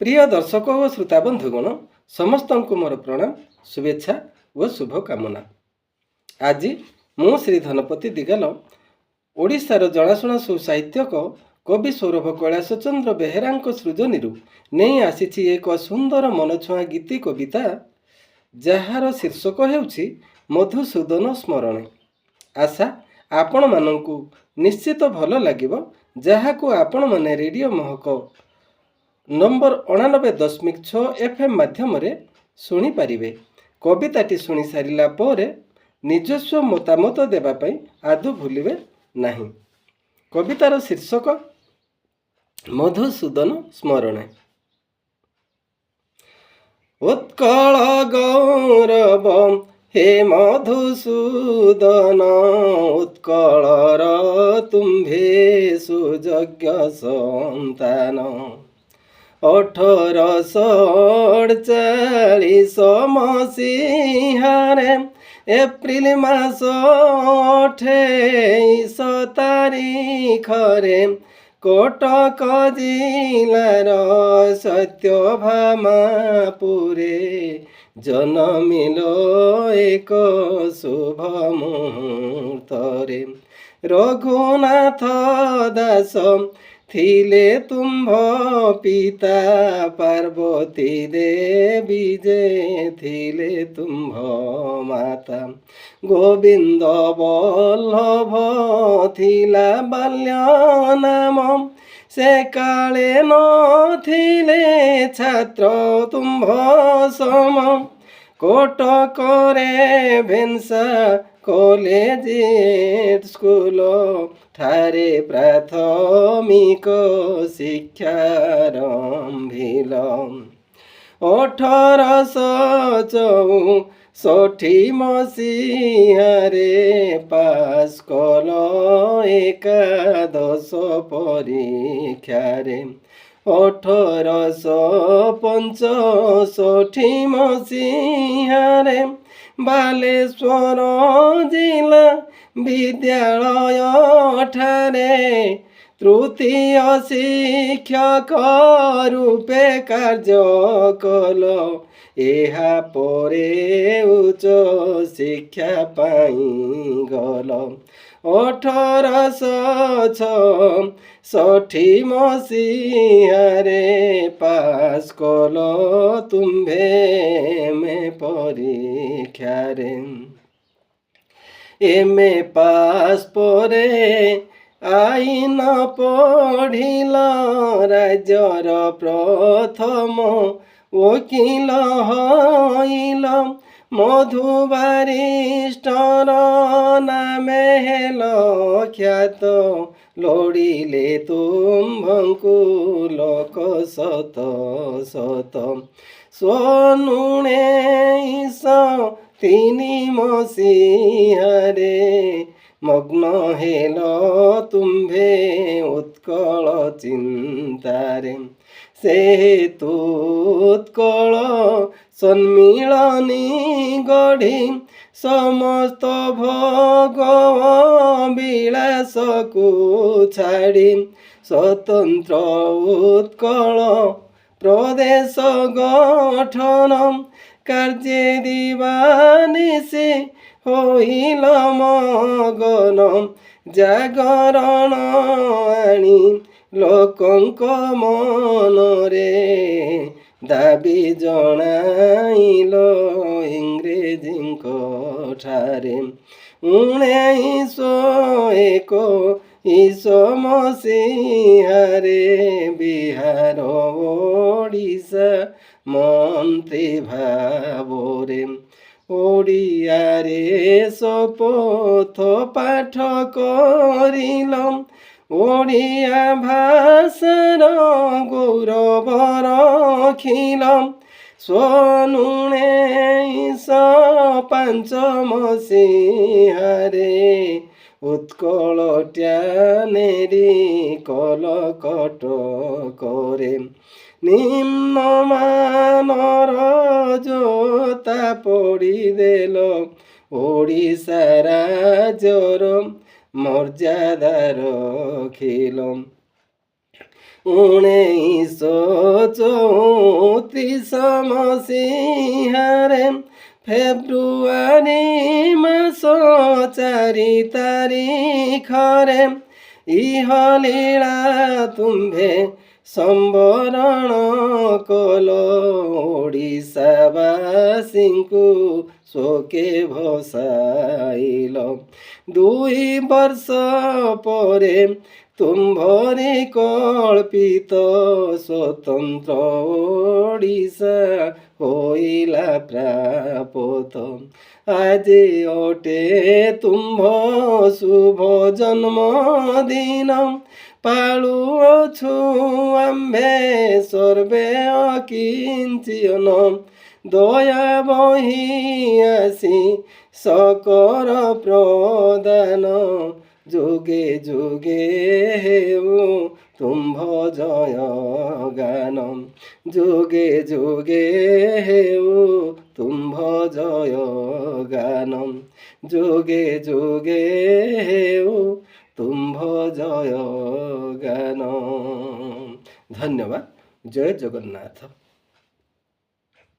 प्रिय दर्शक और श्रोता बंधुगण समस्त को मोर प्रणाम शुभेच्छा और शुभकामना। आज मु श्री धनपति दिगाल ओडिशार जनाशुना सुसाहित्यक कवि सौरभ कैलाश चंद्र बेहेरा सृजनी नहीं आसी एक सुंदर मनछुआ गीति कविता जार शीर्षक हेउछि मधुसूदन स्मरण। आशा आपण मानंकु निश्चित भल लागिबो, जाहाकु आपण माने रेडियो महक नंबर 89.6 FM माध्यम शुणी पारिबे। कविताटी शुणी सारिला पोरे निजस्व मतामत देवाई आदौ भूलिबे नाही। कवितार शीर्षक मधुसूदन स्मरण। उत्कल गौरव हे मधुसूदन, उत्कलर तुम्भे सुयोग्य सन्तान। 1848 मसीहारे एप्रिल मास 28 तारिखरे कटक जिलार सत्यभामापुरे जन्मिलो एक शुभ मुहूर्तरे। रघुनाथ दास थिले तुम्भ पिता, पार्वती देवी जे थिले तुम्भ माता। गोविंद बल्लभ थिला बाल्य नाम, से काले नथिले छात्र तुम्भ सम। कटकरे भेन्सा कॉलेज स्कूल ठारे प्राथमिक शिक्षारंभिल। 1864 मसीहारे पास कल एकादश परीक्षारे। 1865 मसीहारे बालेश्वर जिला विद्यालय ठारे तृतीय शिक्षक रूपे कार्य कल। एहा परे उच्च शिक्षा पाई गल। 1866 मसीहारे पास कल तुम्भे में परीक्षारे। एमए पास परे आईन पढ़िल, राज्यर प्रथम वकील हईल। मधु बारिस्टर नामे हेल ख्यात, लोड़िले तुम्भंकु लोक सत सत। 1903 मसीहारे मग्न हेल तुम्भे उत्कल चिंतारे। सेतु उत्कल सन्मिलनी गढ़ी, समस्त भोग विलास को छाड़ी। स्वतंत्र उत्कल प्रदेश गठन, कार्ये दिवानिशि होइल मगन। जागरण आनी लोकंक मनरे, दाबी जणाइल इंग्रेजींक ठारे। 1921 मसीहारे बिहार ओडिशा मंत्री भावरे। ओडियारे शपथ पाठ करिल, ओडिया भाषार गौरव रखिल। 1905 मसीहारे उत्कल ट्यानेरी कल कटकरे। निम्नमानर जोता पड़ीदेल, ओडिशा राज्यर मर्यादा रखिल। 1934 ମସିହାରେ ଫେବୃଆରୀ ମାସ 4 ତାରିଖରେ ଇହଲୀଳା ତୁମ୍ଭେ ସମ୍ବରଣ କଲ ଓଡ଼ିଶାବାସୀଙ୍କୁ ଶୋକେ ଭସାଇଲ। 2 ବର୍ଷ ପରେ ତୁମ୍ଭରି କଳ୍ପିତ ସ୍ୱତନ୍ତ୍ର ଓଡ଼ିଶା ହୋଇଲା ପ୍ରାପତ। ଆଜି ଅଟେ ତୁମ୍ଭ ଶୁଭ ଜନ୍ମଦିନ, ପାଳୁଅଛୁ ଆମ୍ଭେ ସର୍ବେ ଅକିଞ୍ଚନ। ଦୟା ବହି ଆସି ସକର ପ୍ରଦାନ, ଯୁଗେ ଯୁଗେ ହେଉ ତୁମ୍ଭ ଜୟ ଗାନ। ଯୁଗେ ଯୁଗେ ହେଉ ତୁମ୍ଭ ଜୟ ଗାନ। ଯୁଗେ ଯୁଗେ ହେଉ ତୁମ୍ଭ ଜୟ ଗାନ। ଧନ୍ୟବାଦ। ଜୟ ଜଗନ୍ନାଥ।